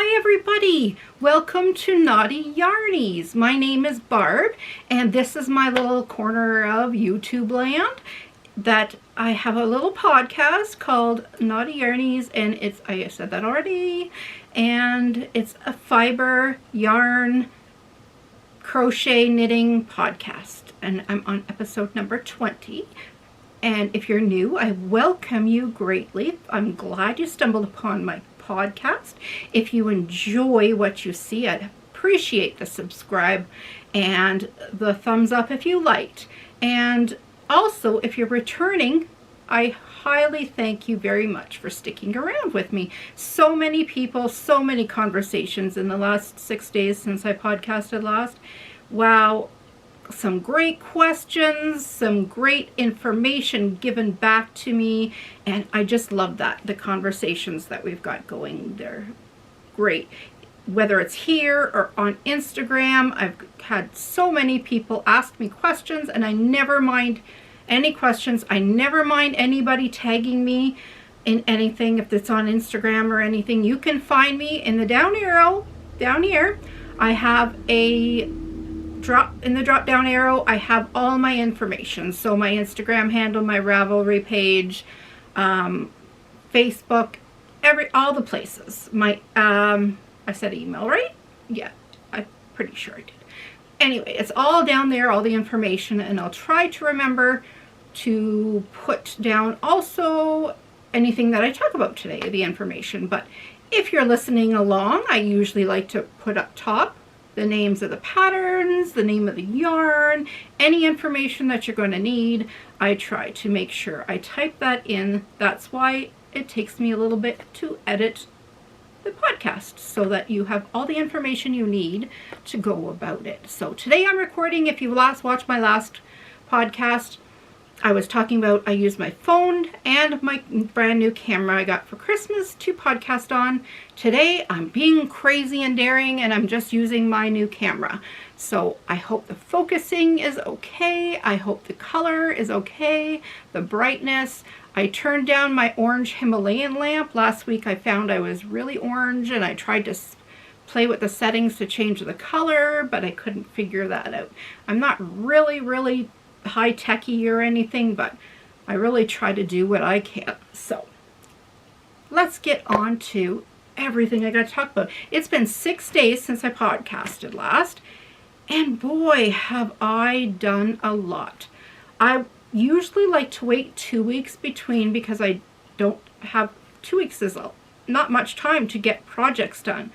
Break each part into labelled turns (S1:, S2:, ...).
S1: Hi everybody! Welcome to Naughty Yarnies. My name is Barb and this is my little corner of YouTube land that I have a little podcast called Naughty Yarnies, and I said that already, and it's a fiber yarn crochet knitting podcast, and I'm on episode number 20. And if you're new, I welcome you greatly. I'm glad you stumbled upon my podcast. If you enjoy what you see, I'd appreciate the subscribe and the thumbs up if you liked. And also, if you're returning, I highly thank you very much for sticking around with me. So many people, so many conversations in the last 6 days since I podcasted last. Wow. Some great questions, some great information given back to me, and I just love that. The conversations that we've got going, they're great. Whether it's here or on Instagram, I've had so many people ask me questions, and I never mind any questions. I never mind anybody tagging me in anything. If it's on Instagram or anything, you can find me in the down arrow down here. I have a drop down arrow. I have all my information, so my Instagram handle, my Ravelry page, Facebook, all the places. My I said email, right? Yeah, I'm pretty sure I did. Anyway, it's all down there, all the information, and I'll try to remember to put down also anything that I talk about today, the information. But if you're listening along, I usually like to put up top the names of the patterns, the name of the yarn, any information that you're going to need. I try to make sure I type that in. That's why it takes me a little bit to edit the podcast, so that you have all the information you need to go about it. So today I'm recording. If you watched my last podcast, I was talking about I used my phone and my brand new camera I got for Christmas to podcast on. Today I'm being crazy and daring, and I'm just using my new camera. So I hope the focusing is okay. I hope the color is okay. The brightness. I turned down my orange Himalayan lamp. Last week I found I was really orange, and I tried to play with the settings to change the color, but I couldn't figure that out. I'm not really high techy or anything, but I really try to do what I can. So let's get on to everything I got to talk about. It's been 6 days since I podcasted last, and boy, have I done a lot. I usually like to wait 2 weeks between, because I don't have 2 weeks is not much time to get projects done.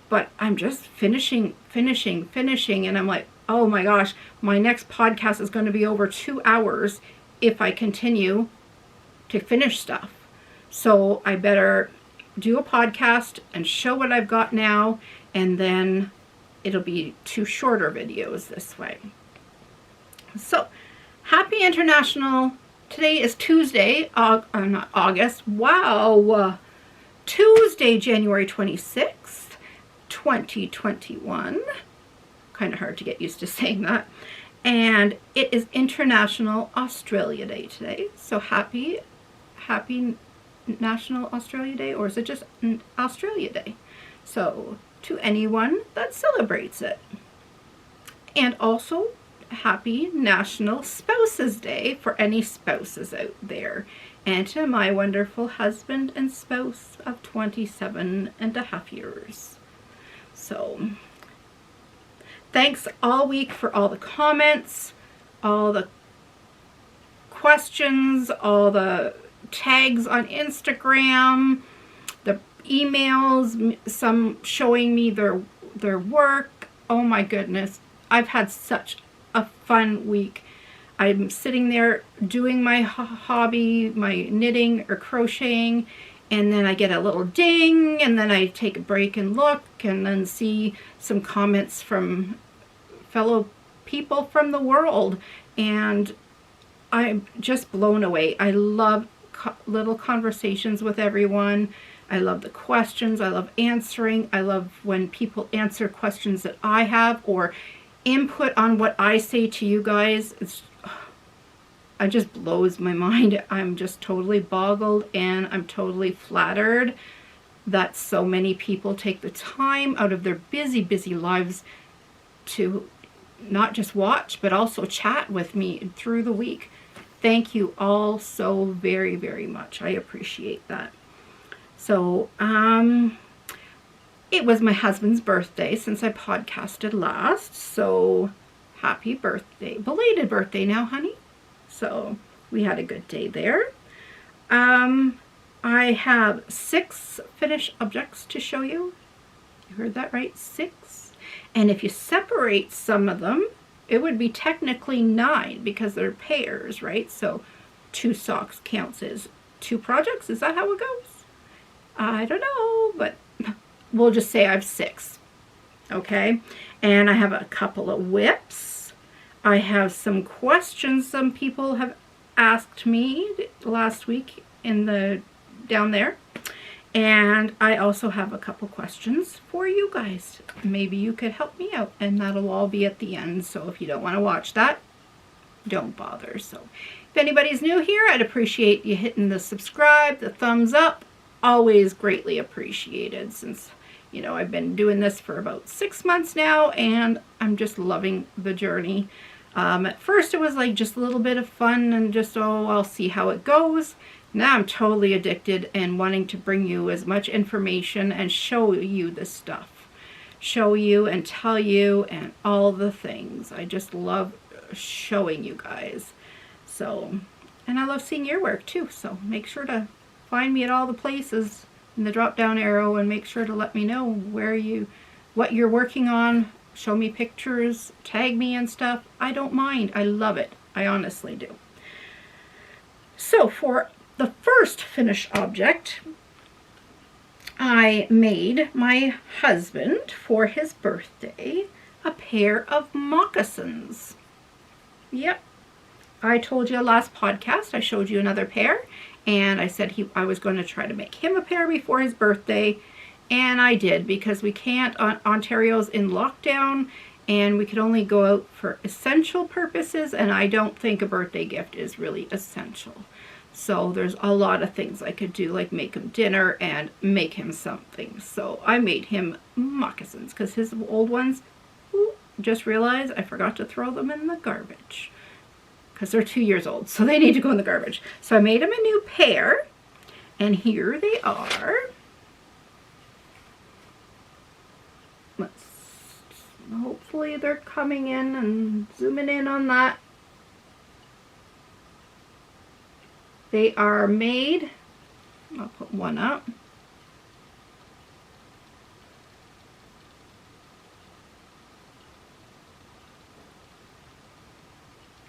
S1: But I'm just finishing, and I'm like, oh my gosh, my next podcast is going to be over 2 hours if I continue to finish stuff. So I better do a podcast and show what I've got now, and then it'll be 2 shorter videos this way. So, happy International. Today is Tuesday, not August. Wow. Tuesday, January 26th, 2021. Kind of hard to get used to saying that. And it is International Australia Day today. So happy National Australia Day, or is it just Australia Day? So to anyone that celebrates it. And also happy National Spouses Day for any spouses out there. And to my wonderful husband and spouse of 27.5 years. So thanks all week for all the comments, all the questions, all the tags on Instagram, the emails, some showing me their work. Oh my goodness, I've had such a fun week. I'm sitting there doing my hobby, my knitting or crocheting, and then I get a little ding, and then I take a break and look, and then see some comments from fellow people from the world, and I'm just blown away. I love little conversations with everyone. I love the questions. I love answering. I love when people answer questions that I have, or input on what I say to you guys. It just blows my mind. I'm just totally boggled, and I'm totally flattered that so many people take the time out of their busy, busy lives to not just watch, but also chat with me through the week. Thank you all so very, very much. I appreciate that. So, it was my husband's birthday since I podcasted last. So, happy birthday. Belated birthday now, honey. So, we had a good day there. I have 6 finished objects to show you. You heard that right? 6. And if you separate some of them, it would be technically 9 because they're pairs, right? So 2 socks counts as 2 projects. Is that how it goes? I don't know, but we'll just say I have 6. Okay? And I have a couple of whips. I have some questions some people have asked me last week in the down there, and I also have a couple questions for you guys. Maybe you could help me out, and that'll all be at the end. So if you don't want to watch that, don't bother. So if anybody's new here, I'd appreciate you hitting the subscribe, the thumbs up. Always greatly appreciated, since you know I've been doing this for about 6 months now, and I'm just loving the journey. At first it was like just a little bit of fun and just, oh, I'll see how it goes. Now I'm totally addicted and wanting to bring you as much information and show you this stuff. Show you and tell you and all the things. I just love showing you guys. So, and I love seeing your work too. So make sure to find me at all the places in the drop down arrow and make sure to let me know what you're working on. Show me pictures, tag me and stuff. I don't mind. I love it. I honestly do. So for the first finished object, I made my husband, for his birthday, a pair of moccasins. Yep. I told you last podcast, I showed you another pair, and I said I was going to try to make him a pair before his birthday, and I did, because we can't, Ontario's in lockdown, and we could only go out for essential purposes, and I don't think a birthday gift is really essential. So there's a lot of things I could do, like make him dinner and make him something. So I made him moccasins, because his old ones, just realized I forgot to throw them in the garbage, because they're 2 years old, so they need to go in the garbage. So I made him a new pair, and here they are. Hopefully they're coming in and zooming in on that. They are made, I'll put one up.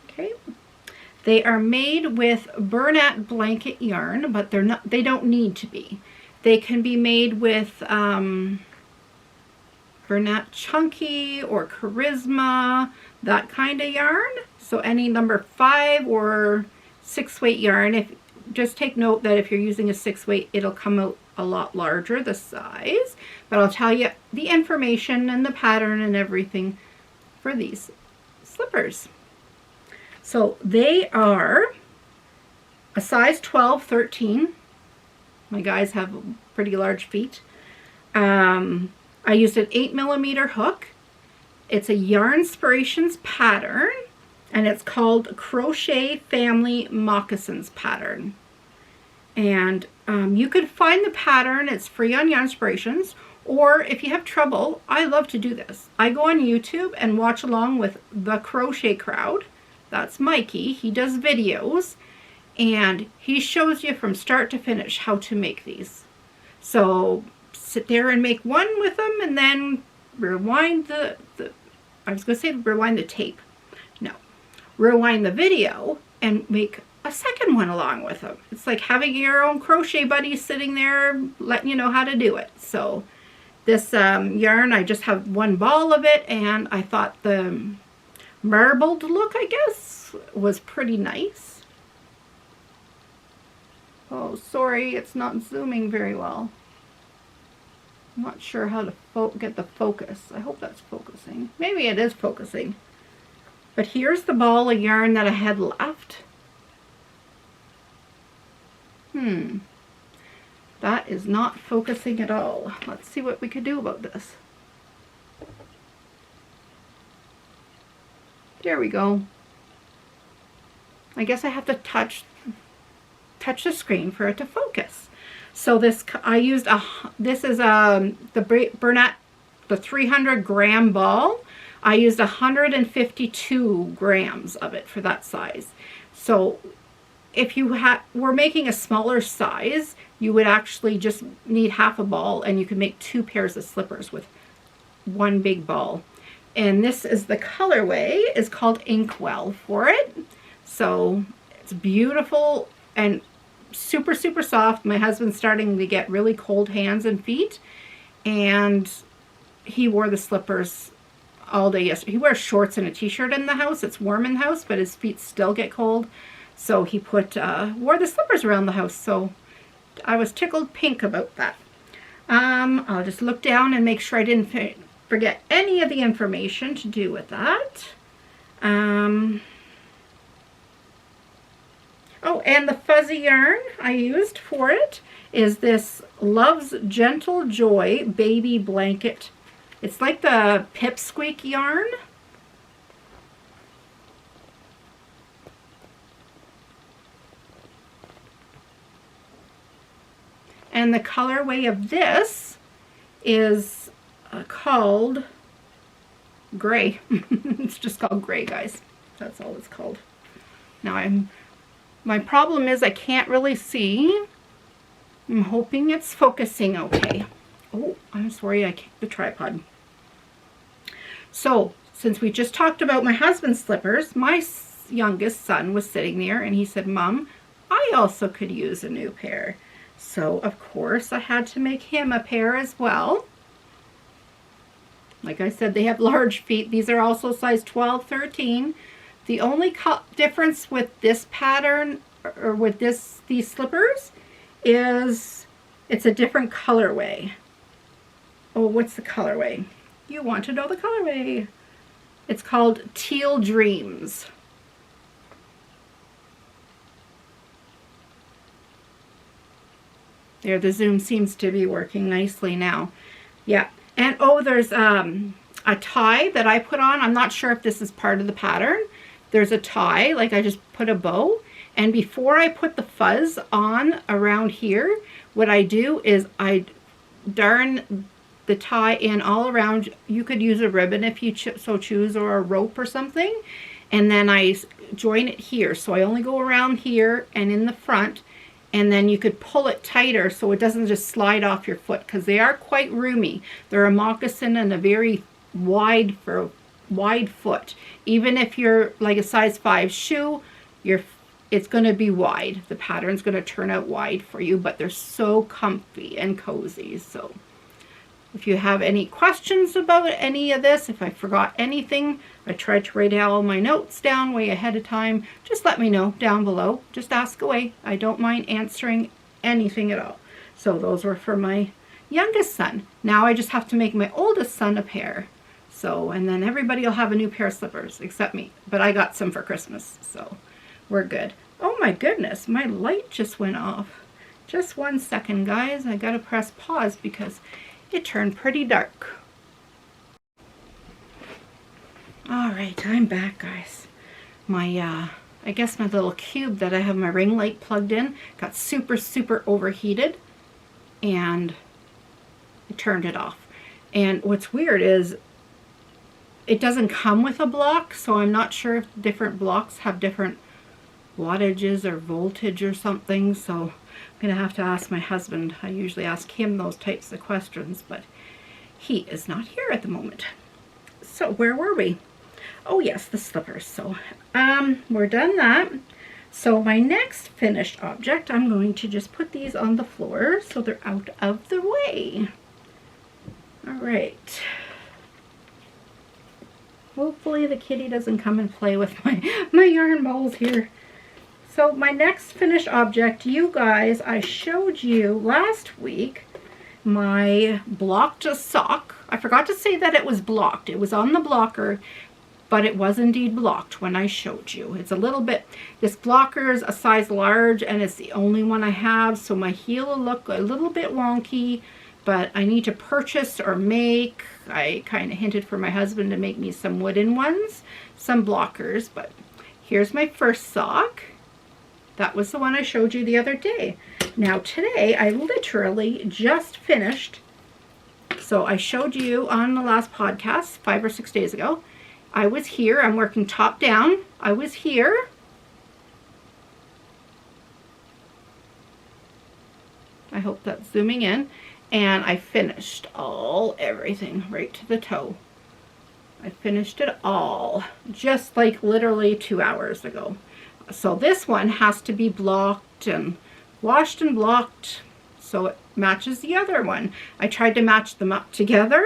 S1: Okay. They are made with bernat blanket yarn, but they don't need to be. They can be made with bernat chunky or charisma, that kind of yarn. So any number 5 or 6 weight yarn, just take note that if you're using a 6 weight, it'll come out a lot larger, the size. But I'll tell you the information and the pattern and everything for these slippers. So they are a size 12, 13. My guys have pretty large feet. I used an 8mm hook. It's a Yarnspirations pattern, and it's called Crochet Family Moccasins pattern. And you can find the pattern. It's free on Yarnspirations, or if you have trouble, I love to do this. I go on YouTube and watch along with the Crochet Crowd. That's Mikey. He does videos, and he shows you from start to finish how to make these. So sit there and make one with them, and then rewind I was going to say rewind the tape. No. Rewind the video and make a second one along with them. It's like having your own crochet buddy sitting there letting you know how to do it. So this yarn, I just have one ball of it, and I thought the marbled look, I guess, was pretty nice. Oh, sorry, it's not zooming very well. I'm not sure how to get the focus. I hope that's focusing. Maybe it is focusing. But here's the ball of yarn that I had left. That is not focusing at all. Let's see what we could do about this. There we go. I guess I have to touch the screen for it to focus. So this, I used this is the bernat, the 300 gram ball. I used 152 grams of it for that size. So if you were making a smaller size, you would actually just need half a ball, and you could make 2 pairs of slippers with one big ball. And this is the colorway, is called Inkwell for it. So it's beautiful and super, super soft. My husband's starting to get really cold hands and feet, and he wore the slippers all day yesterday. He wears shorts and a t-shirt in the house. It's warm in the house, but his feet still get cold. So he wore the slippers around the house. So I was tickled pink about that. I'll just look down and make sure I didn't forget any of the information to do with that. Oh, and the fuzzy yarn I used for it is this Love's Gentle Joy Baby Blanket. It's like the pipsqueak yarn. And the colorway of this is called Gray. It's just called Gray, guys. That's all it's called. Now my problem is I can't really see. I'm hoping it's focusing okay. Oh, I'm sorry, I kicked the tripod. So, since we just talked about my husband's slippers, my youngest son was sitting there and he said, Mom, I also could use a new pair. So, of course, I had to make him a pair as well. Like I said, they have large feet. These are also size 12, 13. The only difference with this pattern, or with these slippers, is it's a different colorway. Oh, what's the colorway? You want to know the colorway. It's called Teal Dreams. There, the zoom seems to be working nicely now. Yeah, and oh, there's a tie that I put on. I'm not sure if this is part of the pattern. There's a tie, like I just put a bow. And before I put the fuzz on around here, what I do is I darn the tie in all around. You could use a ribbon if you so choose, or a rope or something. And then I join it here. So I only go around here and in the front. And then you could pull it tighter so it doesn't just slide off your foot, because they are quite roomy. They're a moccasin and a very wide foot. Even if you're like a size 5 shoe, it's going to be wide. The pattern's going to turn out wide for you, but they're so comfy and cozy. So if you have any questions about any of this, if I forgot anything, I tried to write all my notes down way ahead of time. Just let me know down below. Just ask away. I don't mind answering anything at all. So those were for my youngest son. Now I just have to make my oldest son a pair. So, and then everybody will have a new pair of slippers except me. But I got some for Christmas, so we're good. Oh my goodness, my light just went off. Just 1 second, guys. I gotta press pause because it turned pretty dark. All right, I'm back, guys. My, I guess my little cube that I have my ring light plugged in got super, super overheated, and it turned it off. And what's weird is it doesn't come with a block, so I'm not sure if different blocks have different wattages or voltage or something, so I'm gonna have to ask my husband. I usually ask him those types of questions, but he is not here at the moment. So where were we? Oh yes, the slippers. So we're done that. So my next finished object, I'm going to just put these on the floor so they're out of the way. All right. Hopefully the kitty doesn't come and play with my yarn balls here. So my next finished object, you guys, I showed you last week my blocked sock. I forgot to say that it was blocked. It was on the blocker, but it was indeed blocked when I showed you. It's a little bit, this blocker is a size large and it's the only one I have, so my heel will look a little bit wonky, but I need to purchase or make, I kind of hinted for my husband to make me some wooden ones, some blockers. But here's my first sock. That was the one I showed you the other day. Now today I literally just finished, so I showed you on the last podcast 5 or 6 days ago. I was here, I'm working top down. I was here. I hope that's zooming in. And I finished everything right to the toe. I finished it all just like literally 2 hours ago. So this one has to be blocked and washed and blocked so it matches the other one. I tried to match them up together,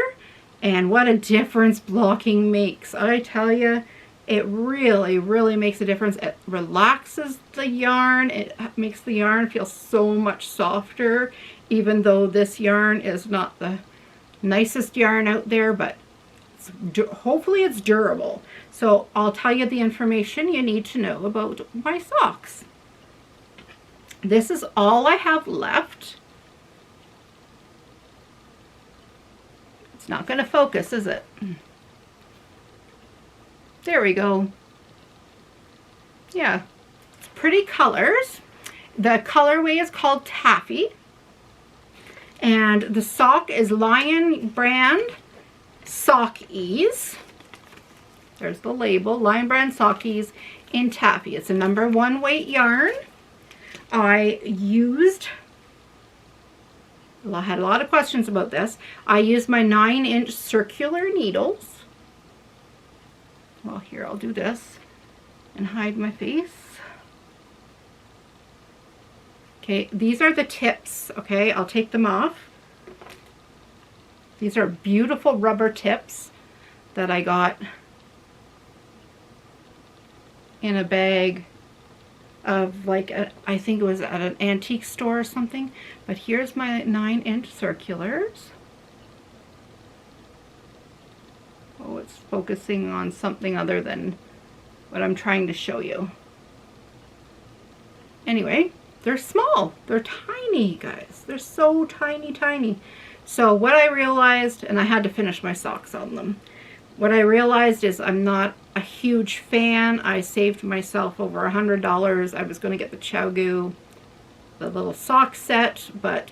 S1: and what a difference blocking makes. I tell you, it really, really makes a difference. It relaxes the yarn. It makes the yarn feel so much softer, even though this yarn is not the nicest yarn out there, but hopefully it's durable. So I'll tell you the information you need to know about my socks. This is all I have left. It's not going to focus, is it? There we go. Yeah, it's pretty colors. The colorway is called Taffy. And the sock is Lion brand Sock Ease. There's the label, Lion brand Sock Ease in Taffy. It's a #1 weight yarn. I had a lot of questions about this. I used my 9-inch circular needles. Well, here, I'll do this and hide my face. Okay, these are the tips, okay? I'll take them off. These are beautiful rubber tips that I got in a bag of like, I think it was at an antique store or something. But here's my 9-inch circulars. Oh, it's focusing on something other than what I'm trying to show you. Anyway, they're small. They're tiny, guys. They're so tiny, tiny. So what I realized, and I had to finish my socks on them, what I realized is I'm not a huge fan. I saved myself over $100. I was going to get the chaigoo, the little sock set, but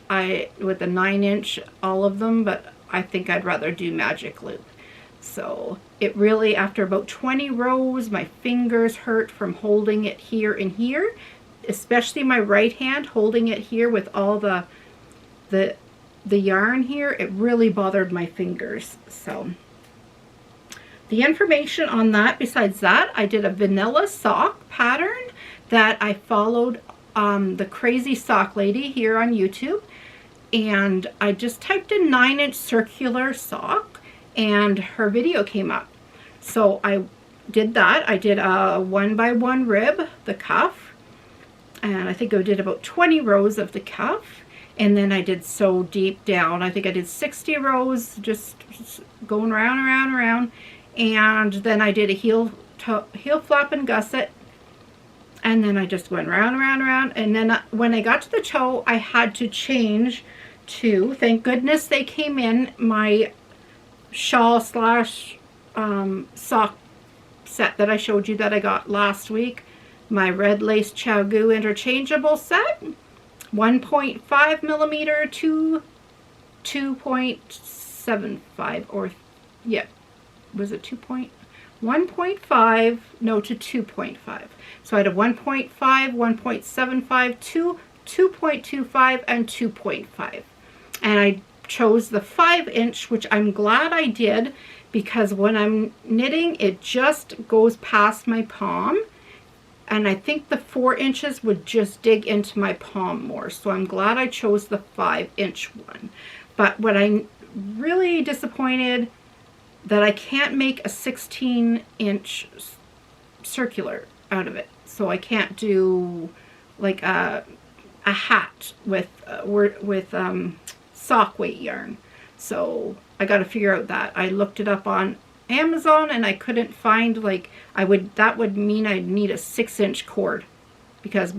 S1: with the 9-inch, all of them, but I think I'd rather do magic loop. So it really, after about 20 rows, my fingers hurt from holding it here and here, especially my right hand, holding it here with all the yarn here. It really bothered my fingers. So the information on that, besides that, I did a vanilla sock pattern that I followed the Crazy Sock Lady here on YouTube, and I just typed in 9-inch circular sock and her video came up. So I did that. I did a 1x1 rib, the cuff, and I think I did about 20 rows of the cuff, and then I did sew deep down. I think I did 60 rows, just going round and round and round. And then I did a heel flap and gusset, and then I just went round and round and round. And then when I got to the toe, I had to change to, thank goodness they came in, my shawl slash sock set that I showed you that I got last week, my red lace chaigoo interchangeable set, 1.5 millimeter to 2.75, or yeah, was it 1.5, no, to 2.5. So I had a 1.5, 1.75, 2.25, and 2.5. And I chose the 5-inch, which I'm glad I did, because when I'm knitting, it just goes past my palm. And I think the 4 inches would just dig into my palm more. So I'm glad I chose the 5-inch one. But what I'm really disappointed that I can't make a 16-inch circular out of it. So I can't do like a hat with sock weight yarn. So I got to figure out that. I looked it up on Amazon, and I couldn't find, like, that would mean I'd need a 6-inch cord, because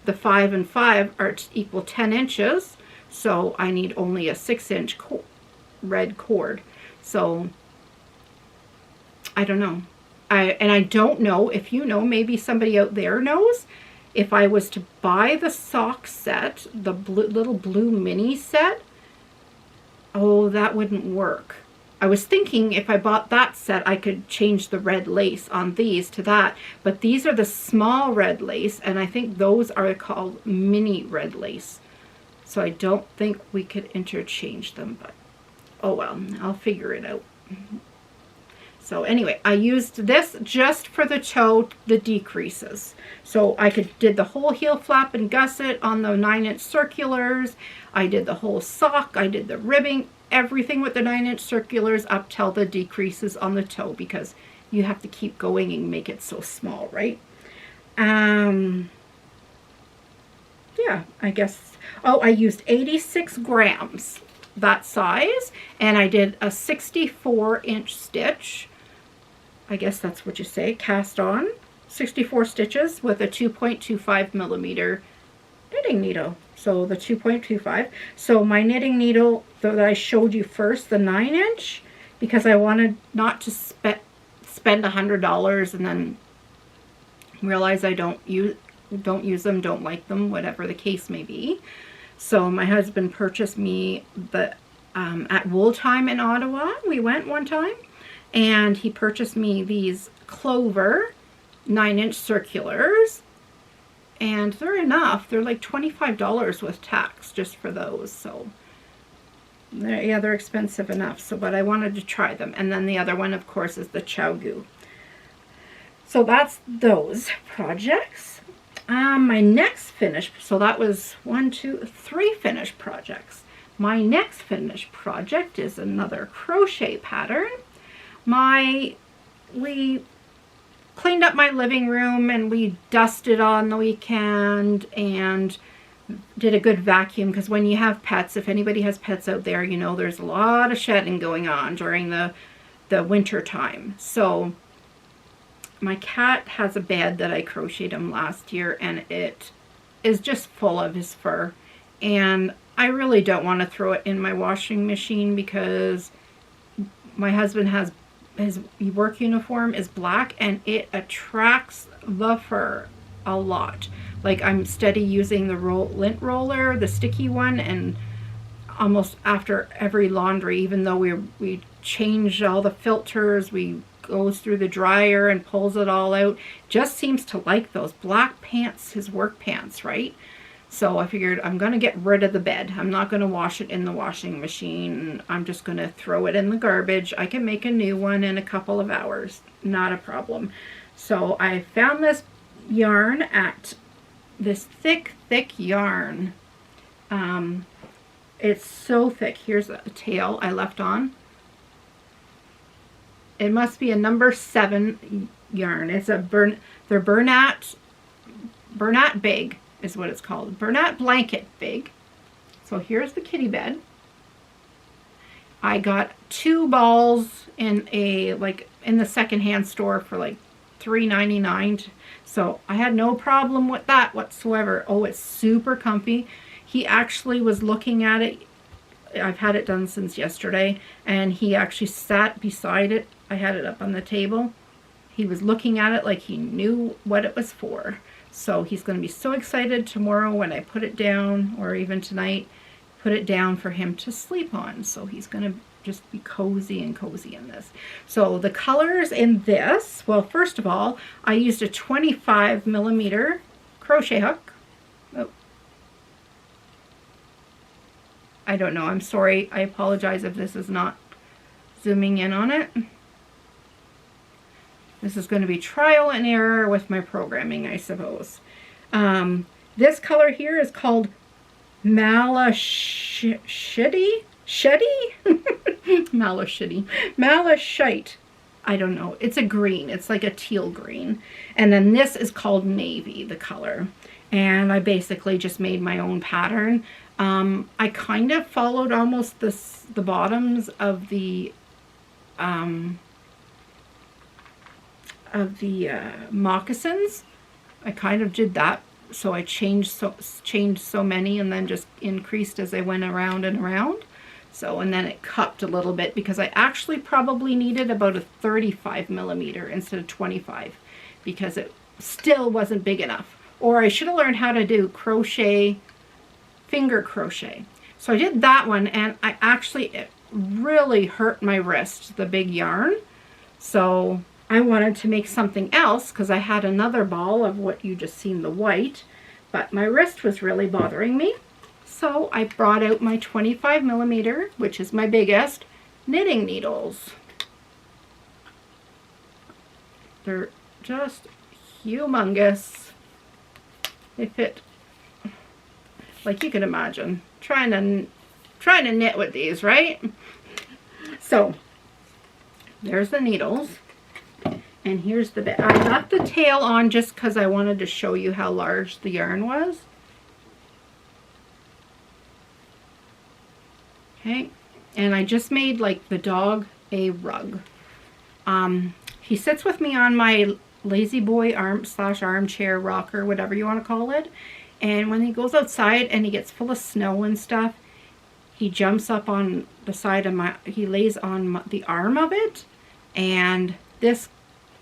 S1: the 5 and 5 are equal 10 inches, so I need only a 6-inch red cord. So I don't know. I don't know if you know, maybe somebody out there knows, if I was to buy the sock set, the little blue mini set, oh, that wouldn't work. I was thinking if I bought that set, I could change the red lace on these to that, but these are the small red lace, and I think those are called mini red lace. So I don't think we could interchange them, but oh well, I'll figure it out. So anyway, I used this just for the toe, the decreases. So I did the whole heel flap and gusset on the 9-inch circulars. I did the whole sock. I did the ribbing, everything with the 9-inch circulars up till the decreases on the toe, because you have to keep going and make it so small, right? Yeah, I guess. Oh, I used 86 grams, that size, and I did a 64-inch stitch. I guess that's what you say, cast on, 64 stitches with a 2.25 millimeter knitting needle. So the 2.25. So my knitting needle that I showed you first, the 9-inch, because I wanted not to spend $100 and then realize I don't use them, don't like them, whatever the case may be. So my husband purchased me the at Wool Time in Ottawa. We went one time, and he purchased me these Clover 9-inch circulars, and they're enough. They're like $25 with tax just for those. So yeah, they're expensive enough. So, but I wanted to try them. And then the other one, of course, is the chaigoo. So that's those projects. My next finished, so that was 1, 2, 3 finished projects. My next finished project is another crochet pattern. We cleaned up my living room and we dusted on the weekend and did a good vacuum, because when you have pets, if anybody has pets out there, you know there's a lot of shedding going on during the winter time. So my cat has a bed that I crocheted him last year, and it is just full of his fur, and I really don't want to throw it in my washing machine, because my husband has his work uniform is black and it attracts the fur a lot. Like, I'm steady using the lint roller, the sticky one, and almost after every laundry, even though we changed all the filters, we goes through the dryer and pulls it all out, just seems to like those black pants, his work pants, right? So I figured I'm going to get rid of the bed. I'm not going to wash it in the washing machine. I'm just going to throw it in the garbage. I can make a new one in a couple of hours. Not a problem. So I found this yarn at this thick yarn. It's so thick. Here's a tail I left on. It must be a number 7 yarn. It's a they're bernat big is what it's called. Bernat blanket big. So here's the kitty bed. I got 2 balls in in the secondhand store for like $3.99. So I had no problem with that whatsoever. Oh, it's super comfy. He actually was looking at it. I've had it done since yesterday, and he actually sat beside it. I had it up on the table. He was looking at it like he knew what it was for. So he's going to be so excited tomorrow when I put it down, or even tonight, put it down for him to sleep on. So he's going to just be cozy and cozy in this. So the colors in this, well, first of all, I used a 25 millimeter crochet hook. Oh. I don't know. I'm sorry. I apologize if this is not zooming in on it. This is going to be trial and error with my programming, I suppose. This color here is called Malachite. Malachite. I don't know. It's a green. It's like a teal green. And then this is called navy, the color. And I basically just made my own pattern. I kind of followed almost the bottoms of the moccasins. I kind of did that, so I changed so many and then just increased as I went around and around. So, and then it cupped a little bit because I actually probably needed about a 35 millimeter instead of 25 because it still wasn't big enough. Or I should have learned how to do crochet, finger crochet. So I did that one, and it really hurt my wrist, the big yarn. So I wanted to make something else because I had another ball of what you just seen, the white, but my wrist was really bothering me. So I brought out my 25 millimeter, which is my biggest, knitting needles. They're just humongous. They fit, like you can imagine, trying to knit with these, right? So there's the needles, and here's the bit. I left the tail on just because I wanted to show you how large the yarn was. Okay, and I just made like the dog a rug. He sits with me on my lazy boy armchair rocker, whatever you want to call it. And when he goes outside and he gets full of snow and stuff, he jumps up on the side of he lays on the arm of it, and this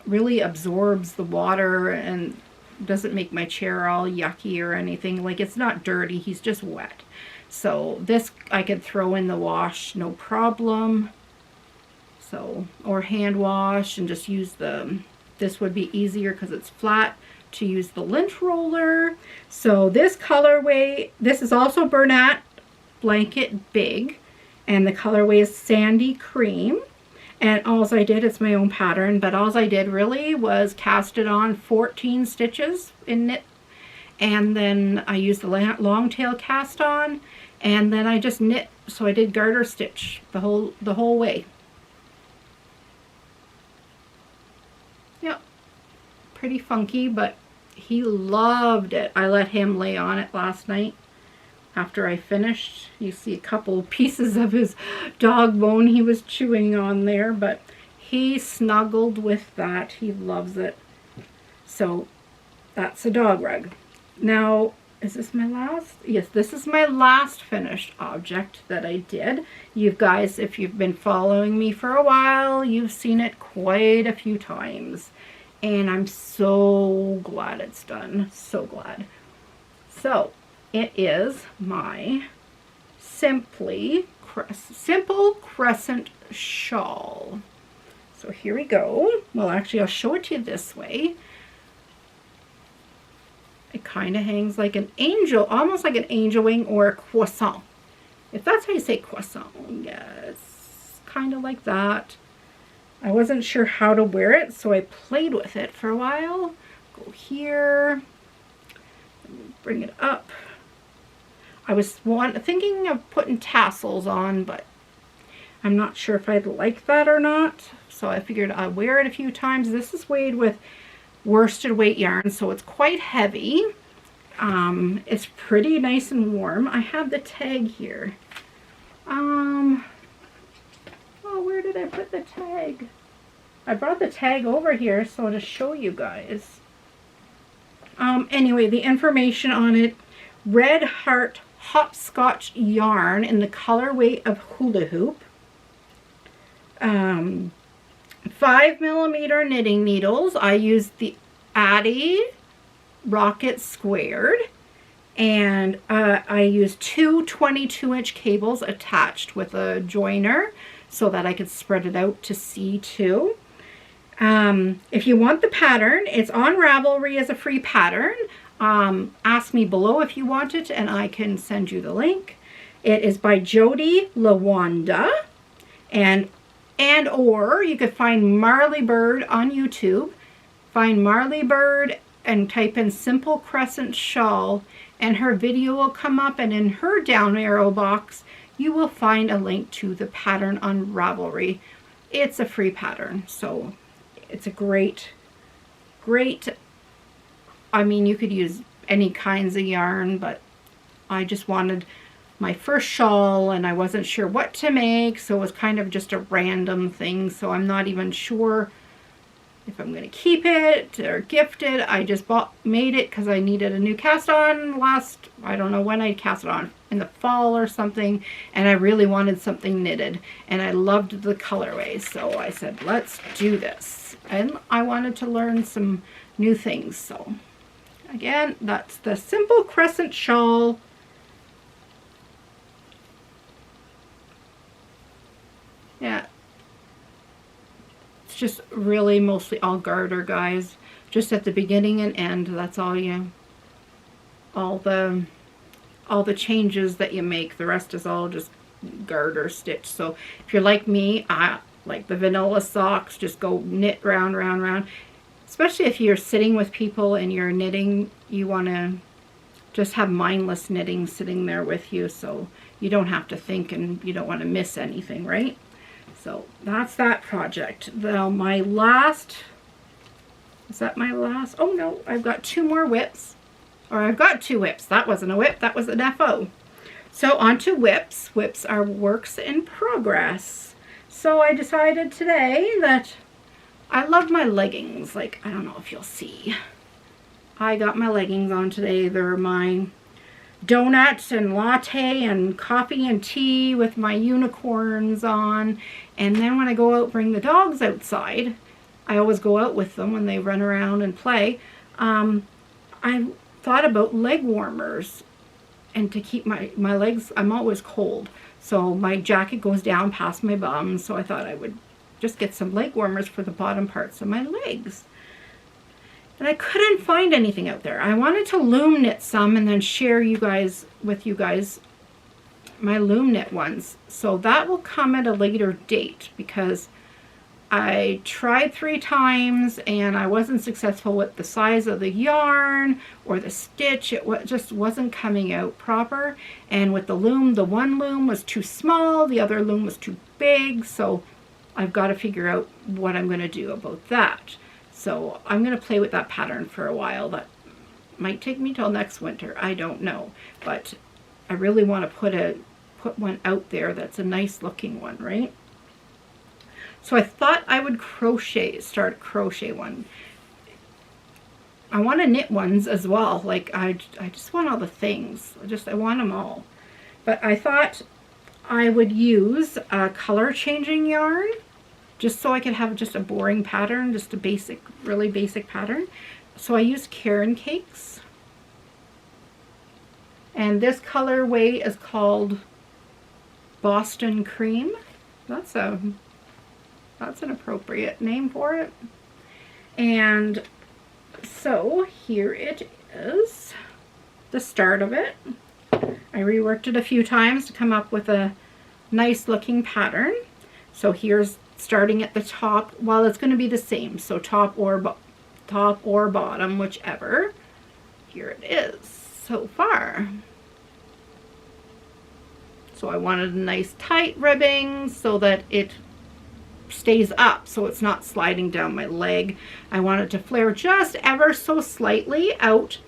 S1: really absorbs the water and doesn't make my chair all yucky or anything. Like, it's not dirty, he's just wet. So this I could throw in the wash, no problem. So, or hand wash and just use this would be easier because it's flat to use the lint roller. So this colorway, this is also Bernat Blanket Big, and the colorway is Sandy Cream. And all I did, it's my own pattern, but all I did really was cast it on 14 stitches in knit, and then I used the long tail cast on, and then I just knit. So I did garter stitch the whole way. Yep, pretty funky, but he loved it. I let him lay on it last night after I finished. You see a couple pieces of his dog bone he was chewing on there, but he snuggled with that. He loves it. So that's a dog rug. Now, is this my last? Yes, this is my last finished object that I did. You guys, if you've been following me for a while, you've seen it quite a few times. And I'm so glad it's done. So glad. So it is my simple crescent shawl. So here we go. Well, actually, I'll show it to you this way. It kind of hangs like an angel, almost like an angel wing or a croissant. If that's how you say croissant, yes, kind of like that. I wasn't sure how to wear it, so I played with it for a while. Go here, bring it up. I was thinking of putting tassels on, but I'm not sure if I'd like that or not. So I figured I'd wear it a few times. This is weighed with worsted weight yarn, so it's quite heavy. It's pretty nice and warm. I have the tag here. Oh, where did I put the tag? I brought the tag over here so to show you guys. Anyway, the information on it: Red Heart Hopscotch yarn in the colorway of Hula Hoop. 5mm knitting needles. I used the Addy Rocket Squared, and I used two 22-inch cables attached with a joiner so that I could spread it out to see too. If you want the pattern, it's on Ravelry as a free pattern. Ask me below if you want it and I can send you the link. It is by Jody Lawanda, or you could find Marley Bird on YouTube. Find Marley Bird and type in Simple Crescent Shawl, and her video will come up, and in her down arrow box you will find a link to the pattern on Ravelry. It's a free pattern, so it's a great, I mean, you could use any kinds of yarn, but I just wanted my first shawl and I wasn't sure what to make, so it was kind of just a random thing. So I'm not even sure if I'm going to keep it or gift it. I just made it because I needed a new cast on last, I don't know when I cast it on, in the fall or something, and I really wanted something knitted, and I loved the colorway, so I said, let's do this. And I wanted to learn some new things. So again, that's the simple crescent shawl. Yeah, it's just really mostly all garter, guys. Just at the beginning and end, that's all all the changes that you make. The rest is all just garter stitch. So if you're like me, like the vanilla socks, just go knit round, round, round. Especially if you're sitting with people and you're knitting, you want to just have mindless knitting sitting there with you, so you don't have to think and you don't want to miss anything, right? So that's that project. Now my last, is that my last? Oh no, I've got 2 more whips. Or I've got 2 whips. That wasn't a whip, that was an FO. So on to whips. Whips are works in progress. So I decided today that I love my leggings. Like, I don't know if you'll see. I got my leggings on today. They're my donuts and latte and coffee and tea with my unicorns on. And then when I go out, bring the dogs outside, I always go out with them when they run around and play. I thought about leg warmers, and to keep my legs, I'm always cold, so my jacket goes down past my bum, so I thought I would just get some leg warmers for the bottom parts of my legs. And I couldn't find anything out there. I wanted to loom knit some and then share with you guys my loom knit ones, so that will come at a later date, because I tried 3 times and I wasn't successful with the size of the yarn or the stitch. It just wasn't coming out proper. And with the loom, the one loom was too small, the other loom was too big. So I've got to figure out what I'm going to do about that. So I'm going to play with that pattern for a while. That might take me till next winter. I don't know. But I really want to put one out there that's a nice looking one, right? So I thought I would start a crochet one. I want to knit ones as well. Like I just want all the things. I want them all. But I thought I would use a color changing yarn, just so I could have just a boring pattern, just a basic, really basic pattern. So I used Caron Cakes. And this colorway is called Boston Cream. That's an appropriate name for it. And so here it is, the start of it. I reworked it a few times to come up with a nice looking pattern. So here's starting at the top. Well, it's going to be the same, so top or bottom, whichever. Here it is so far. So I wanted a nice tight ribbing so that it stays up, so it's not sliding down my leg. I want it to flare just ever so slightly out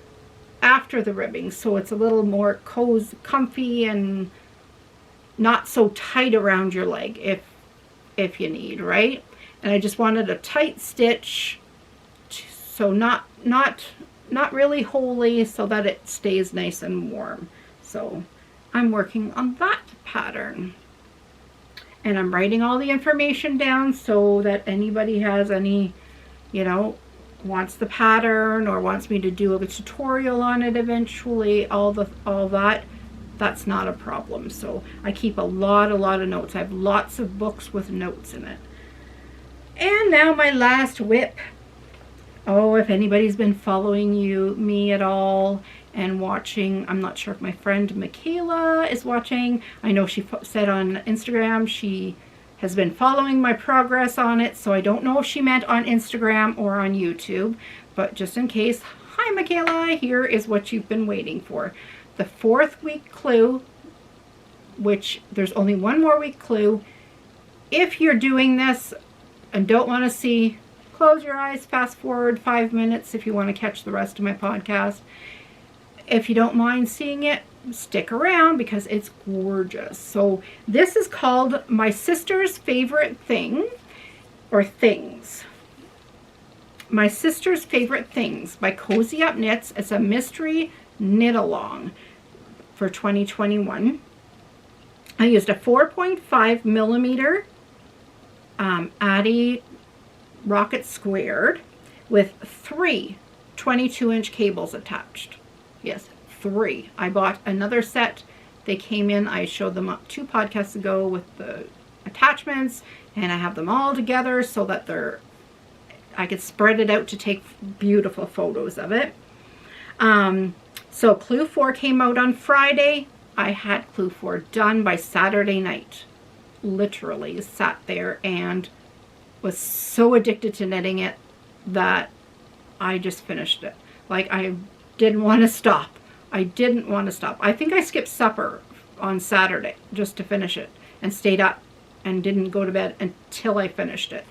S1: after the ribbing, so it's a little more comfy and not so tight around your leg if you need, right? And I just wanted a tight stitch, so not really wholly, so that it stays nice and warm. So I'm working on that pattern. And I'm writing all the information down so that anybody has any, wants the pattern or wants me to do a tutorial on it eventually, all that, that's not a problem. So I keep a lot of notes. I have lots of books with notes in it. And now my last whip. Oh, if anybody's been following me at all and watching, I'm not sure if my friend Michaela is watching. I know she said on Instagram she has been following my progress on it, so I don't know if she meant on Instagram or on YouTube, but just in case, hi Michaela, here is what you've been waiting for. The 4th week clue, which there's only 1 more week clue. If you're doing this and don't want to see, close your eyes, fast forward 5 minutes if you want to catch the rest of my podcast. If you don't mind seeing it, stick around because it's gorgeous. So this is called My Sister's Favorite Thing, or Things. My Sister's Favorite Things by Cozy Up Knits. It's a mystery knit along for 2021. I used a 4.5 millimeter Addy Rocket Squared with 3 22-inch cables attached. Yes, 3. I bought another set. They came in, I showed them up 2 podcasts ago with the attachments, and I have them all together so that I could spread it out to take beautiful photos of it. So Clue 4 came out on Friday. I had Clue 4 done by Saturday night. Literally sat there and was so addicted to knitting it that I just finished it. Like, I didn't want to stop. I didn't want to stop. I think I skipped supper on Saturday just to finish it and stayed up and didn't go to bed until I finished it.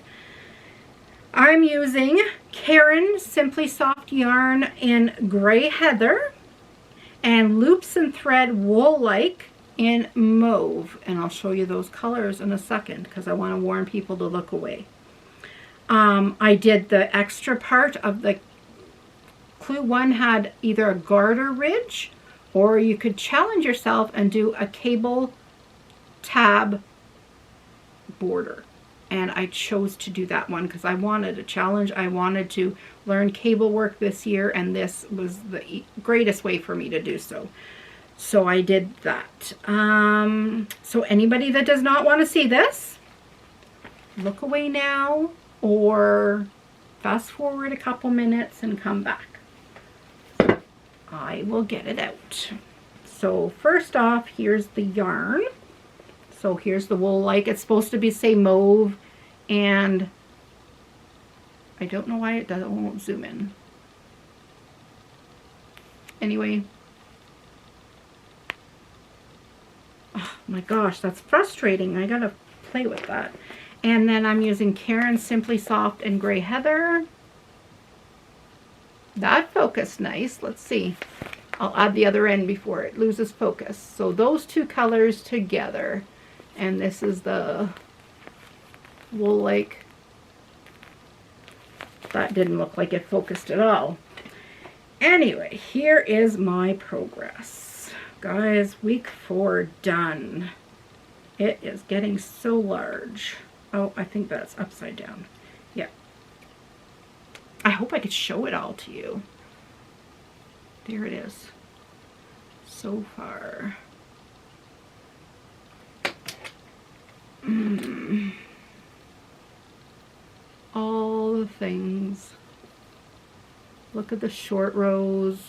S1: I'm using Caron Simply Soft yarn in Gray Heather and Loops and Thread Wool Like in Mauve. And I'll show you those colors in a second because I want to warn people to look away. I did the extra part of the Clue 1 had either a garter ridge, or you could challenge yourself and do a cable tab border. And I chose to do that one because I wanted a challenge. I wanted to learn cable work this year, and this was the greatest way for me to do so. So I did that. So anybody that does not want to see this, look away now or fast forward a couple minutes and come back. I will get it out. So first off, here's the yarn. So here's the Wool Like. It's supposed to be, say, mauve, and I don't know why it won't zoom in. Anyway. Oh my gosh, that's frustrating. I gotta play with that. And then I'm using Caron Simply Soft and Gray Heather. That focused nice. Let's see. I'll add the other end before it loses focus. So those 2 colors together. And this is the Wool Like. That didn't look like it focused at all. Anyway, here is my progress. Guys, week 4 done. It is getting so large. Oh, I think that's upside down. Yeah. I hope I could show it all to you. There it is. So far. All the things. Look at the short rows.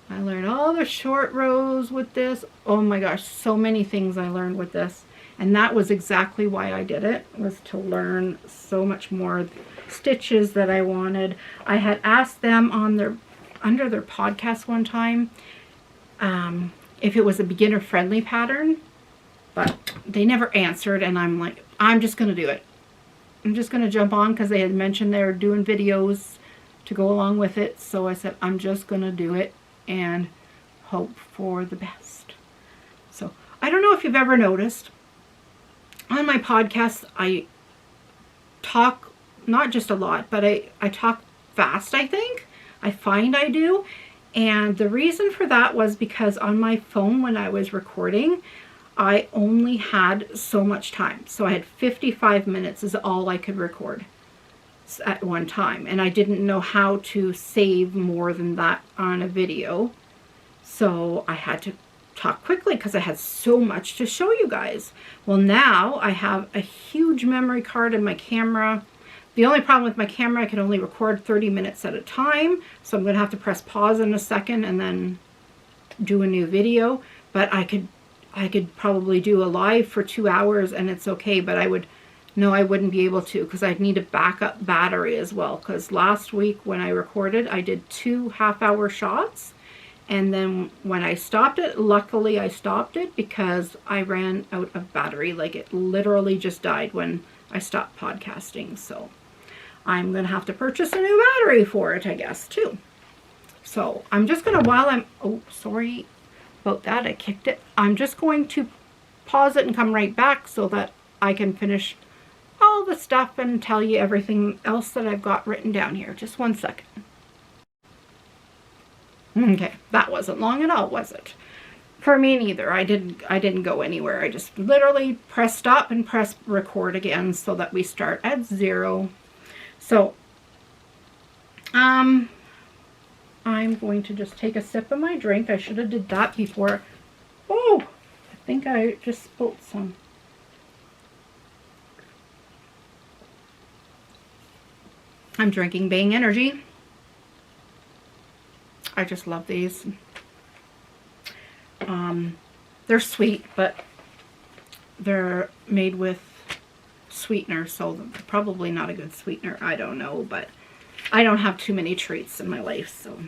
S1: I learned all the short rows with this. Oh my gosh, so many things I learned with this. And that was exactly why I did it, was to learn so much more stitches that I wanted. I had asked them on under their podcast one time if it was a beginner friendly pattern, but they never answered, and I'm like, I'm just going to do it. I'm just going to jump on because they had mentioned they were doing videos to go along with it. So I said, I'm just going to do it and hope for the best. So I don't know if you've ever noticed, on my podcast, I talk, not just a lot, but I talk fast, I think. I find I do. And the reason for that was because on my phone when I was recording, I only had so much time. So I had 55 minutes is all I could record at one time. And I didn't know how to save more than that on a video. So I had to talk quickly because I had so much to show you guys. Well, now I have a huge memory card in my camera. The only problem with my camera, I can only record 30 minutes at a time. So I'm going to have to press pause in a second and then do a new video. But I could probably do a live for 2 hours and it's okay. But I wouldn't be able to because I'd need a backup battery as well. Because last week when I recorded, I did 2 half-hour shots. And then when I stopped it, luckily I stopped it because I ran out of battery. Like, it literally just died when I stopped podcasting. So I'm going to have to purchase a new battery for it, I guess, too. So I'm just going to, oh, sorry about that. I kicked it. I'm just going to pause it and come right back so that I can finish all the stuff and tell you everything else that I've got written down here. Just one second. Okay, that wasn't long at all, was it? For me neither. I didn't go anywhere. I just literally press stop and press record again so that we start at 0. So I'm going to just take a sip of my drink. I should have did that before. Oh, I think I just spilled some. I'm drinking Bang Energy. I just love these. They're sweet, but they're made with sweetener, so they're probably not a good sweetener. I don't know, but I don't have too many treats in my life, so.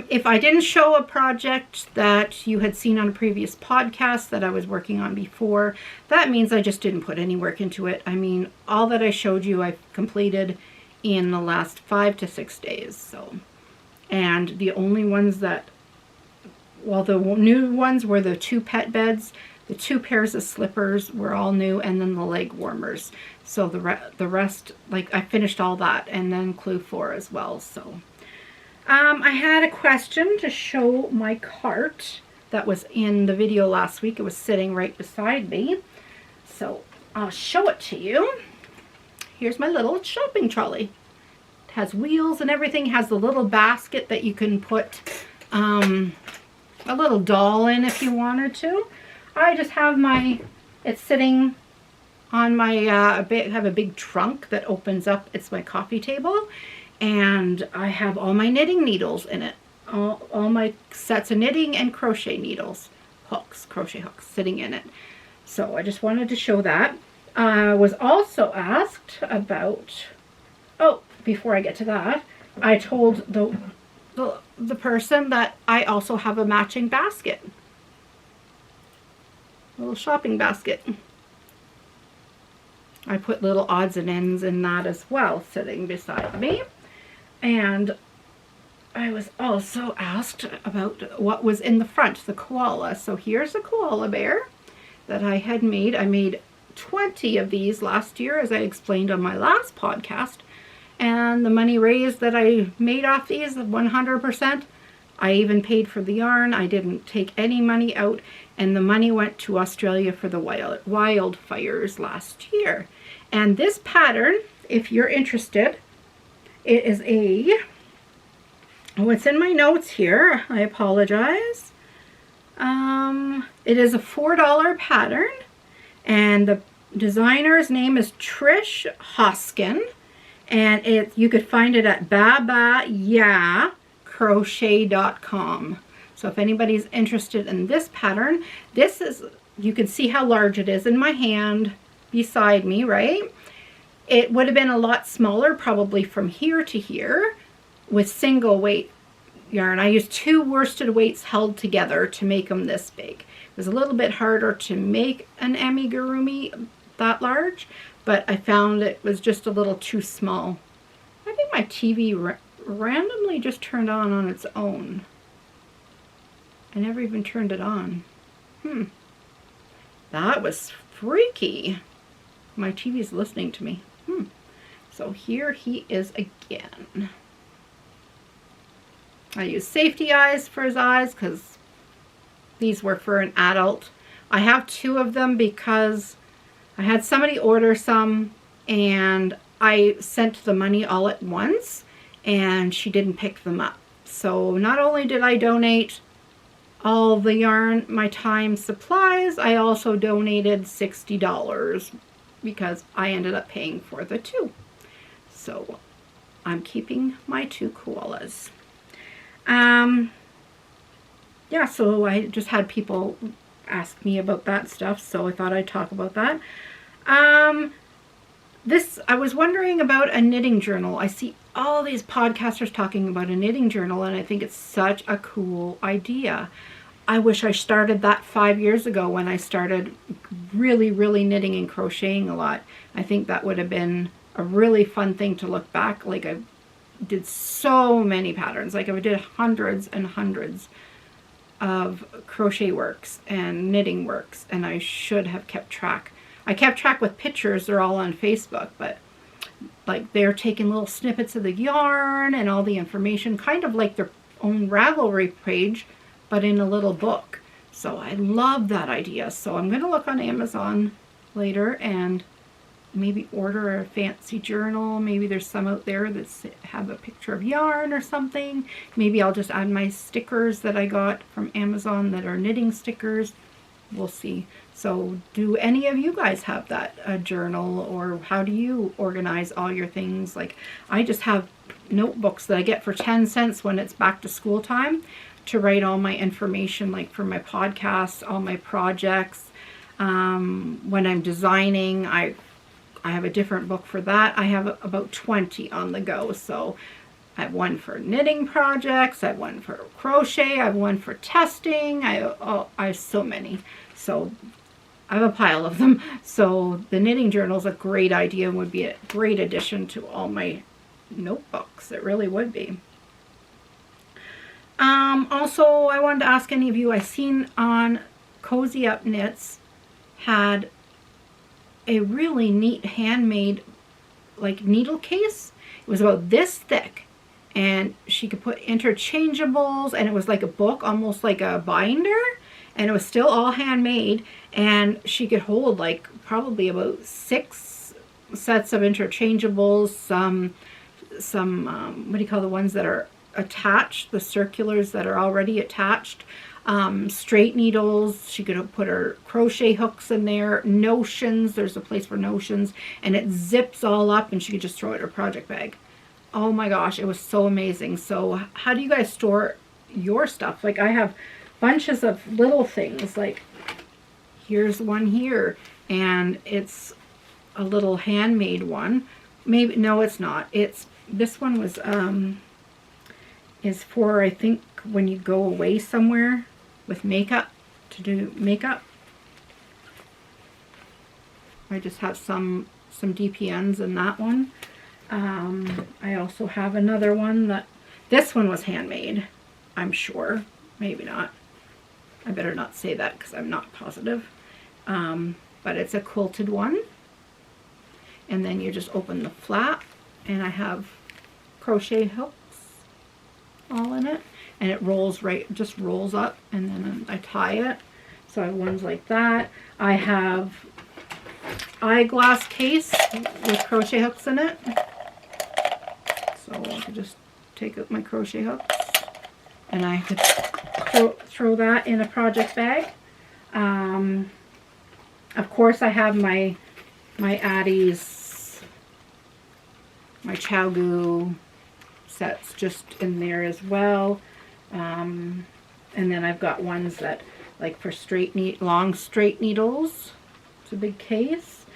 S1: If I didn't show a project that you had seen on a previous podcast that I was working on before, that means I just didn't put any work into it. I mean, all that I showed you I've completed in the last 5 to 6 days, so. And the only ones that, well, the new ones were the 2 pet beds, the 2 pairs of slippers were all new, and then the leg warmers. So the rest, like, I finished all that, and then Clue 4 as well, so. I had a question to show my cart that was in the video last week. It was sitting right beside me. So I'll show it to you. Here's my little shopping trolley. It has wheels and everything. It has the little basket that you can put a little doll in if you wanted to. I just have it's sitting on my, I have a big trunk that opens up. It's my coffee table. And I have all my knitting needles in it. All my sets of knitting and crochet needles. Crochet hooks sitting in it. So I just wanted to show that. I was also asked about, oh, before I get to that, I told the person that I also have a matching basket. A little shopping basket. I put little odds and ends in that as well, sitting beside me. And I was also asked about what was in the front, the koala. So here's a koala bear that I had made. I made 20 of these last year, as I explained on my last podcast. And the money raised that I made off these, 100%. I even paid for the yarn. I didn't take any money out. And the money went to Australia for the wildfires last year. And this pattern, if you're interested, it is oh, it's in my notes here. I apologize. It is a $4 pattern, and the designer's name is Trish Hoskin, and you could find it at babayacrochet.com. So if anybody's interested in this pattern, this is, you can see how large it is in my hand beside me, right? It would have been a lot smaller, probably from here to here, with single weight yarn. I used 2 worsted weights held together to make them this big. It was a little bit harder to make an amigurumi that large, but I found it was just a little too small. I think my TV randomly just turned on its own. I never even turned it on. That was freaky. My TV's listening to me. So here he is again. I used safety eyes for his eyes because these were for an adult. I have 2 of them because I had somebody order some and I sent the money all at once and she didn't pick them up. So not only did I donate all the yarn, my time, supplies, I also donated $60 because I ended up paying for the 2. So I'm keeping my 2 koalas. Yeah, so I just had people ask me about that stuff, so I thought I'd talk about that. I was wondering about a knitting journal. I see all these podcasters talking about a knitting journal, and I think it's such a cool idea. I wish I started that 5 years ago when I started really, really knitting and crocheting a lot. I think that would have been a really fun thing to look back. Like, I did so many patterns. Like, I did hundreds and hundreds of Crochet Works and Knitting Works, and I should have kept track. I kept track with pictures, they're all on Facebook, but like they're taking little snippets of the yarn and all the information, kind of like their own Ravelry page, but in a little book. So I love that idea. So I'm going to look on Amazon later and maybe order a fancy journal. Maybe there's some out there that have a picture of yarn or something. Maybe I'll just add my stickers that I got from Amazon that are knitting stickers. We'll see. So do any of you guys have that, a journal, or how do you organize all your things? Like I just have notebooks that I get for 10 cents when it's back to school time to write all my information, like for my podcasts, all my projects. When I'm designing, I have a different book for that. I have about 20 on the go. So I have one for knitting projects, I have one for crochet, I have one for testing. I have so many. So I have a pile of them. So the knitting journal is a great idea and would be a great addition to all my notebooks. It really would be. Also, I wanted to ask any of you, I seen on Cozy Up Knits had a really neat handmade like needle case. It was about this thick and she could put interchangeables, and it was like a book, almost like a binder, and it was still all handmade, and she could hold like probably about 6 sets of interchangeables, some what do you call the ones that are attached, the circulars that are already attached, straight needles. She could put her crochet hooks in there, notions, there's a place for notions, and it zips all up and she could just throw it in her project bag. Oh my gosh, it was so amazing. So how do you guys store your stuff? Like I have bunches of little things, like here's one here, and it's a little handmade one. Maybe, no, it's not. It's, this one was, is for, I think, when you go away somewhere with makeup, to do makeup. I just have some DPNs in that one. I also have another one that, this one was handmade, I'm sure. Maybe not. I better not say that because I'm not positive. But it's a quilted one. And then you just open the flap, and I have crochet hooks all in it, and it rolls right, just rolls up, and then I tie it. So I have ones like that. I have eyeglass case with crochet hooks in it. So I could just take out my crochet hooks, and I could throw that in a project bag. Of course, I have my Addie's, my chaigoo sets just in there as well. And then I've got ones that, like for long straight needles. It's a big case.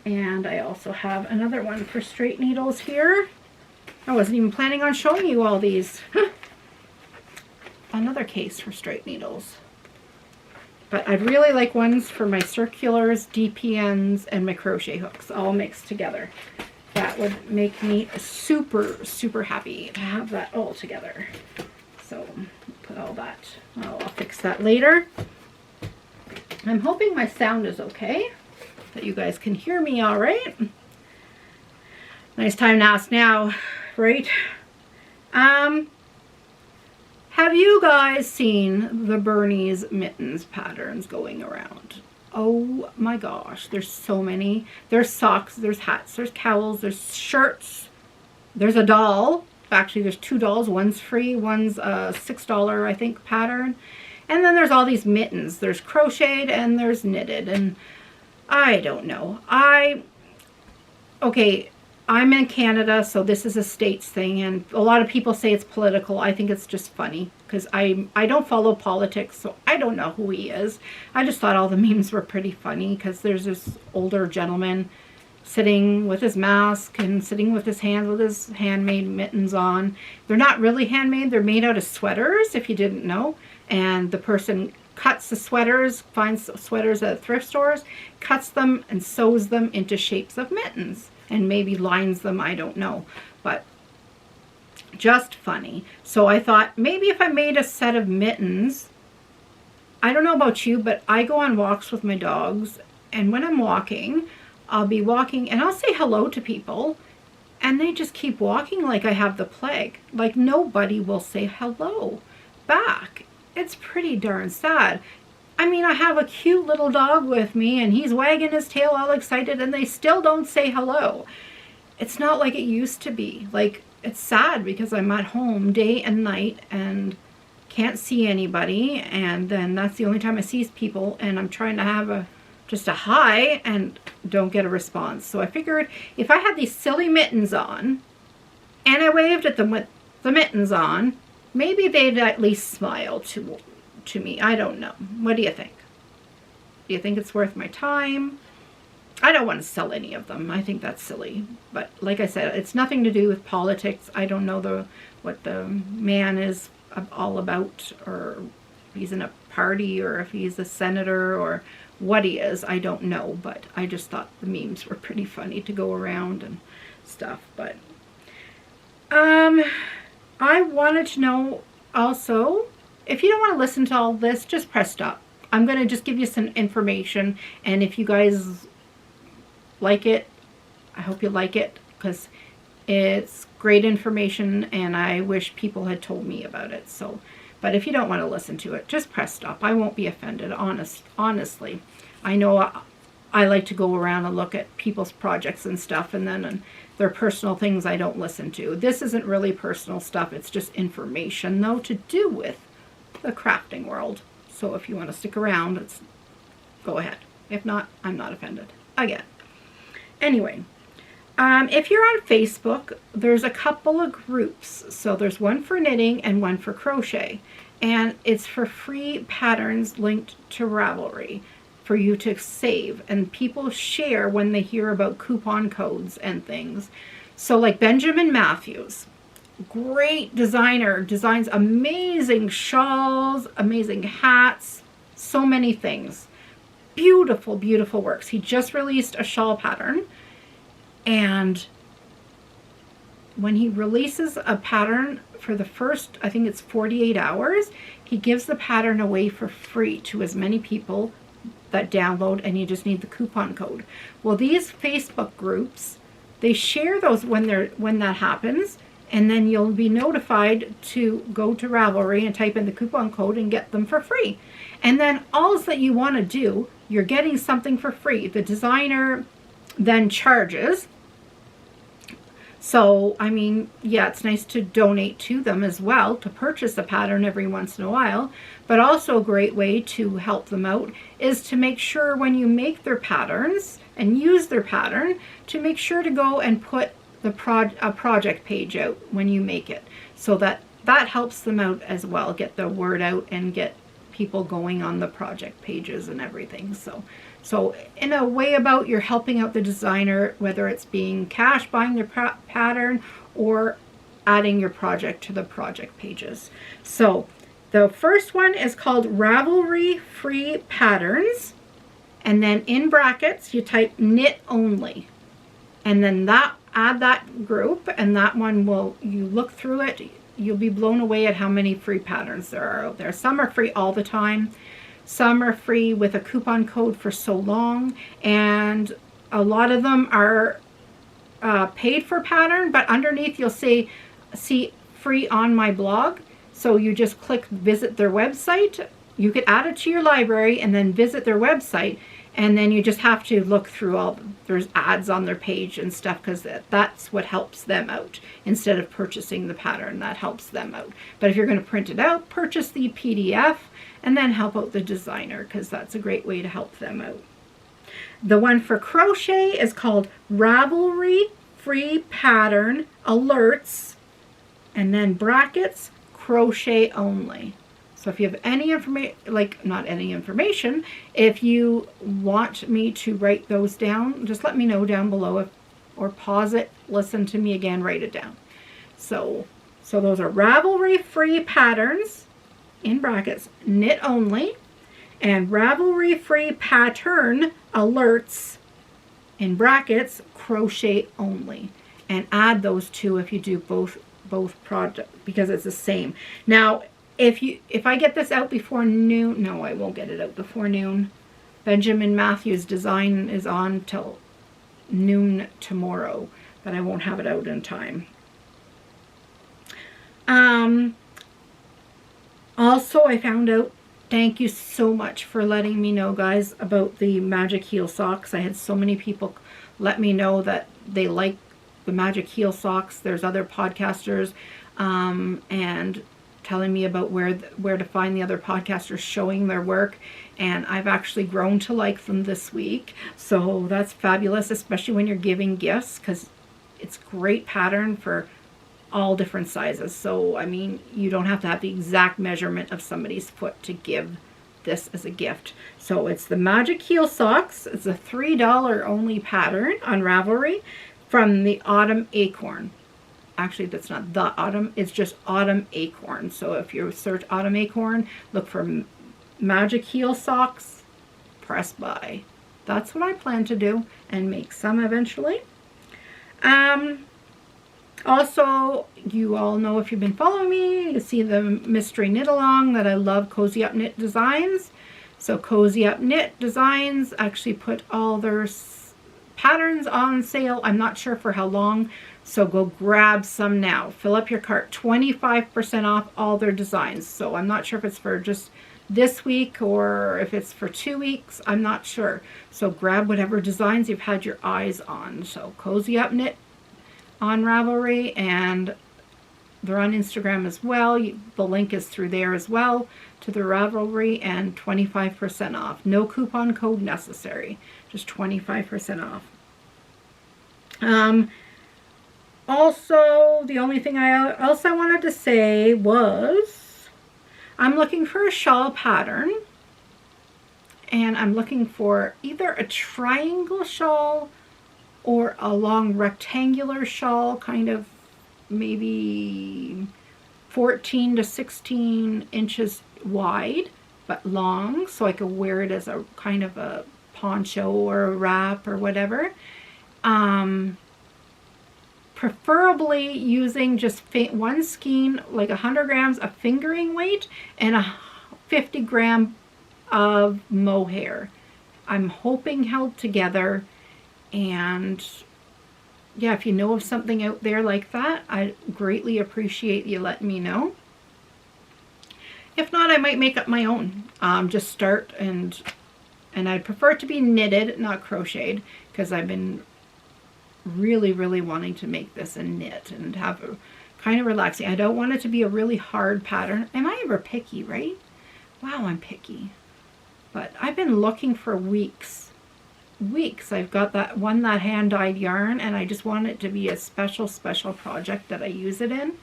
S1: And I also have another one for straight needles here. I wasn't even planning on showing you all these. Another case for straight needles. But I'd really like ones for my circulars, DPNs, and my crochet hooks all mixed together. That would make me super, super happy to have that all together. So put all that, I'll fix that later. I'm hoping my sound is okay, that you guys can hear me all right. Nice time to ask now, right? Have you guys seen the Bernie's mittens patterns going around? Oh my gosh, there's so many. There's socks, there's hats, there's cowls, there's shirts, there's a doll. Actually, there's 2 dolls. One's free, one's a $6, I think, pattern. And then there's all these mittens. There's crocheted and there's knitted. And I don't know. Okay, I'm in Canada, so this is a states thing, and a lot of people say it's political. I think it's just funny because I don't follow politics, so I don't know who he is. I just thought all the memes were pretty funny because there's this older gentleman sitting with his mask and sitting with his hands with his handmade mittens on. They're not really handmade. They're made out of sweaters, if you didn't know. And the person cuts the sweaters, finds sweaters at thrift stores, cuts them and sews them into shapes of mittens. And maybe lines them, I don't know, but just funny. So I thought maybe if I made a set of mittens I don't know about you, but I go on walks with my dogs, and when I'm walking, I'll be walking and I'll say hello to people, and they just keep walking like I have the plague. Like nobody will say hello back. It's pretty darn sad. I mean, I have a cute little dog with me and he's wagging his tail all excited and they still don't say hello. It's not like it used to be. Like, it's sad because I'm at home day and night and can't see anybody, and then that's the only time I see people, and I'm trying to have just a hi and don't get a response. So I figured if I had these silly mittens on and I waved at them with the mittens on, maybe they'd at least smile to me. I don't know. What do you think? Do you think it's worth my time? I don't want to sell any of them. I think that's silly. But like I said, it's nothing to do with politics. I don't know what the man is all about, or if he's in a party, or if he's a senator, or what he is. I don't know. But I just thought the memes were pretty funny to go around and stuff. But I wanted to know also, if you don't want to listen to all this, just press stop. I'm going to just give you some information, and if you guys like it, I hope you like it, because it's great information and I wish people had told me about it. So, but if you don't want to listen to it, just press stop. I won't be offended, honestly. I know I like to go around and look at people's projects and stuff, and then their personal things I don't listen to. This isn't really personal stuff. It's just information, though, to do with the crafting world. So if you want to stick around, go ahead. If not, I'm not offended. Again. Anyway, if you're on Facebook, there's a couple of groups. So there's one for knitting and one for crochet. And it's for free patterns linked to Ravelry for you to save. And people share when they hear about coupon codes and things. So like Benjamin Matthews, great designer, designs amazing shawls, amazing hats, so many things. Beautiful, beautiful works. He just released a shawl pattern, and when he releases a pattern for the first, I think it's 48 hours, he gives the pattern away for free to as many people that download, and you just need the coupon code. Well, these Facebook groups, they share those when that happens, and then you'll be notified to go to Ravelry and type in the coupon code and get them for free. And then all that you want to do, you're getting something for free. The designer then charges. So, I mean, yeah, it's nice to donate to them as well, to purchase a pattern every once in a while. But also a great way to help them out is to make sure when you make their patterns and use their pattern, to make sure to go and put a project page out when you make it, so that helps them out as well, get the word out and get people going on the project pages and everything. So in a way about, you're helping out the designer, whether it's being cash buying their pattern or adding your project to the project pages. So the first one is called Ravelry Free Patterns, and then in brackets you type knit only, and then add that group, and that one you look through it, you'll be blown away at how many free patterns there are out there. Some are free all the time. Some are free with a coupon code for so long, and a lot of them are paid for pattern, but underneath you'll see free on my blog. So you just click visit their website. You could add it to your library and then visit their website, and then you just have to look through there's ads on their page and stuff, because that's what helps them out. Instead of purchasing the pattern, that helps them out. But if you're going to print it out, purchase the PDF and then help out the designer, because that's a great way to help them out. The one for crochet is called Ravelry Free Pattern Alerts, and then brackets, crochet only. So if you have any information, not any information, if you want me to write those down, just let me know down below, or pause it, listen to me again, write it down. So those are Ravelry Free Patterns, in brackets, knit only, and Ravelry Free Pattern Alerts, in brackets, crochet only. And add those two if you do both projects, because it's the same. Now, if I get this out before noon, no, I won't get it out before noon. Benjamin Matthews' design is on till noon tomorrow, but I won't have it out in time. Also, I found out, thank you so much for letting me know, guys, about the Magic Heel socks. I had so many people let me know that they like the Magic Heel socks. There's other podcasters and telling me about where to find the other podcasters showing their work, and I've actually grown to like them this week, so that's fabulous, especially when you're giving gifts, because it's great pattern for all different sizes. So I mean, you don't have to have the exact measurement of somebody's foot to give this as a gift. So it's the Magic Heel socks. It's a $3 only pattern on Ravelry from the Autumn Acorn. Actually, that's not the Autumn, it's just Autumn Acorn. So if you search Autumn Acorn, look for Magic Heel socks, press buy. That's what I plan to do, and make some eventually. Also, you all know, if you've been following me, you see the mystery knit along that I love, Cozy Up Knit Designs. So Cozy Up Knit Designs actually put all their patterns on sale. I'm not sure for how long, so go grab some now. Fill up your cart. 25% off all their designs. So I'm not sure if it's for just this week or if it's for 2 weeks. I'm not sure. So grab whatever designs you've had your eyes on. So Cozy Up Knit on Ravelry, and they're on Instagram as well. The link is through there as well to the Ravelry, and 25% off. No coupon code necessary. Just 25% off. Also, the only thing else I wanted to say was I'm looking for a shawl pattern, and I'm looking for either a triangle shawl or a long rectangular shawl, kind of maybe 14 to 16 inches wide, but long, so I could wear it as a kind of a poncho or a wrap or whatever. Preferably using just one skein, like 100 grams of fingering weight and a 50 gram of mohair. I'm hoping held together. And yeah, if you know of something out there like that, I greatly appreciate you letting me know. If not, I might make up my own. Just start, and I'd prefer it to be knitted, not crocheted, because I've been really wanting to make this a knit and have a kind of relaxing. I don't want it to be a really hard pattern. Am I ever picky, right? Wow, I'm picky. But I've been looking for weeks. I've got that hand-dyed yarn, and I just want it to be a special project that I use it in.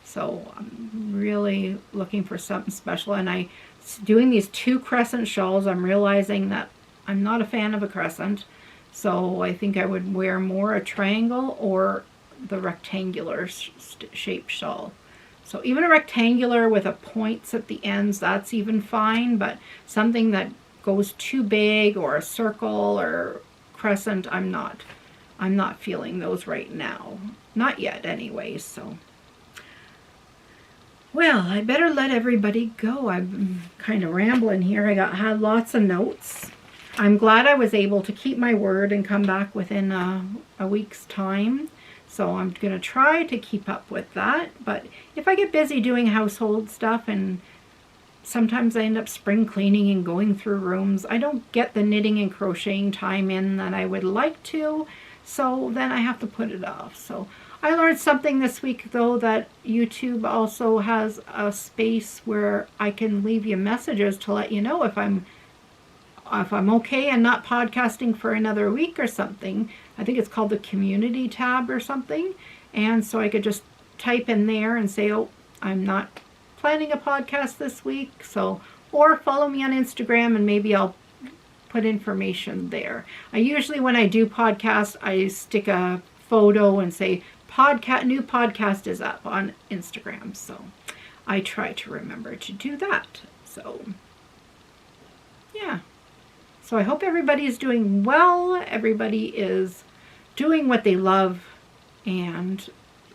S1: So I'm really looking for something special, and doing these 2 crescent shawls, I'm realizing that I'm not a fan of a crescent, so I think I would wear more a triangle or the rectangular shaped shawl. So even a rectangular with a points at the ends, that's even fine, but something that goes too big, or a circle or crescent, I'm not feeling those right now. Not yet anyway. So well, I better let everybody go. I'm kind of rambling here. I had lots of notes. I'm glad I was able to keep my word and come back within a week's time. So I'm going to try to keep up with that. But if I get busy doing household stuff, and sometimes I end up spring cleaning and going through rooms, I don't get the knitting and crocheting time in that I would like to, so then I have to put it off. So I learned something this week, though, that YouTube also has a space where I can leave you messages to let you know if I'm okay and not podcasting for another week or something. I think it's called the community tab or something, and so I could just type in there and say, oh, I'm not planning a podcast this week, so, or follow me on Instagram and maybe I'll put information there. I usually, when I do podcast, I stick a photo and say new podcast is up on Instagram, so I try to remember to do that. So yeah, so I hope everybody is doing well, everybody is doing what they love and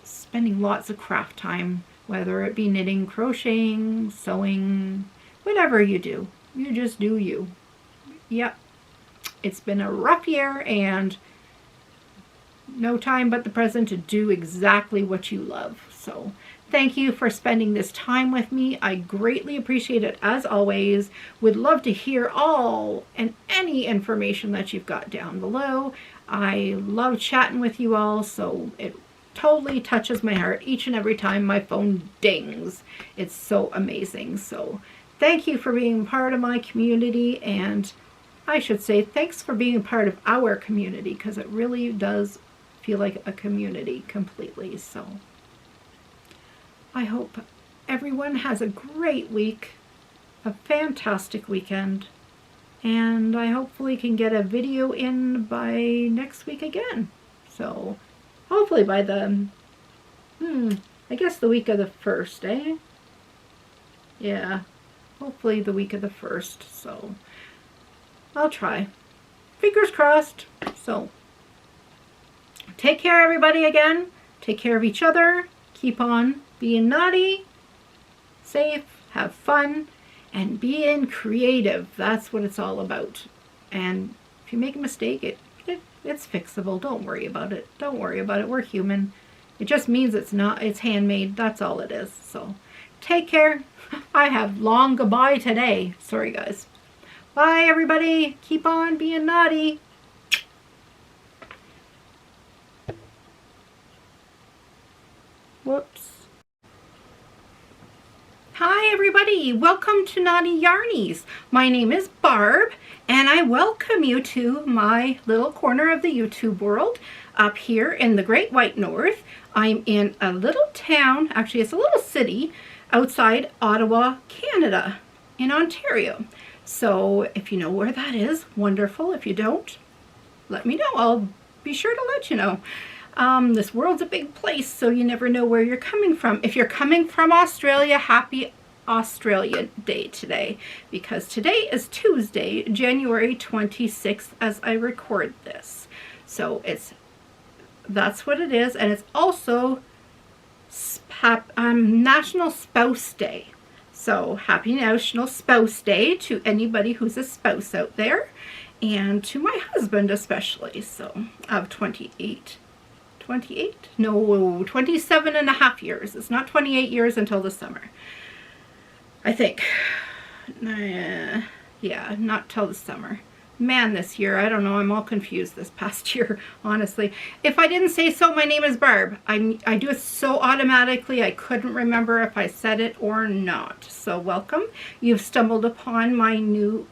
S1: spending lots of craft time whether it be knitting, crocheting, sewing, whatever you do. You just do you. Yep. It's been a rough year and no time but the present to do exactly what you love. So thank you for spending this time with me. I greatly appreciate it as always. Would love to hear all and any information that you've got down below. I love chatting with you all, so it totally touches my heart each and every time my phone dings. It's so amazing. So thank you for being part of my community, and I should say thanks for being part of our community, because it really does feel like a community completely. So I hope everyone has a great week, a fantastic weekend, and I hopefully can get a video in by next week again. So hopefully by the, I guess the week of the 1st, eh? Yeah, hopefully the week of the 1st, so I'll try. Fingers crossed. So take care, everybody, again. Take care of each other. Keep on being naughty, safe, have fun, and being creative. That's what it's all about. And if you make a mistake, it's fixable. Don't worry about it. Don't worry about it. We're human. It just means it's handmade. That's all it is. So take care. I have long goodbye today. Sorry, guys. Bye, everybody. Keep on being naughty. Whoops. Hi, everybody. Welcome to Naughty Yarnies. My name is Barb, and I welcome you to my little corner of the YouTube world up here in the Great White North. I'm in a little town, actually it's a little city outside Ottawa, Canada, in Ontario. So if you know where that is, wonderful. If you don't, let me know. I'll be sure to let you know. This world's a big place, so you never know where you're coming from. If you're coming from Australia, happy Australia Day today, because today is Tuesday, January 26th, as I record this. So that's what it is, and it's also National Spouse Day. So happy National Spouse Day to anybody who's a spouse out there, and to my husband especially. So of 28? No, 27 and a half years. It's not 28 years until the summer, I think. Yeah, not till the summer. Man, this year, I don't know, I'm all confused this past year, honestly. If I didn't say so, my name is Barb. I do it so automatically, I couldn't remember if I said it or not. So welcome. You've stumbled upon you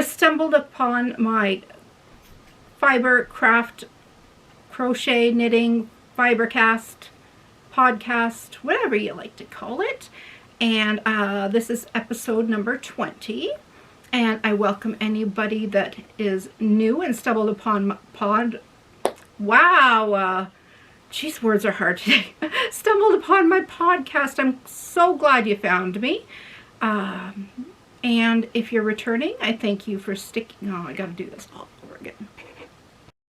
S1: stumbled upon my fiber craft, crochet, knitting, fibercast, podcast, whatever you like to call it. And this is episode number 20. And I welcome anybody that is new and stumbled upon Wow. Geez, words are hard today. Stumbled upon my podcast. I'm so glad you found me. And if you're returning, I thank you for sticking. Oh, I got to do this all.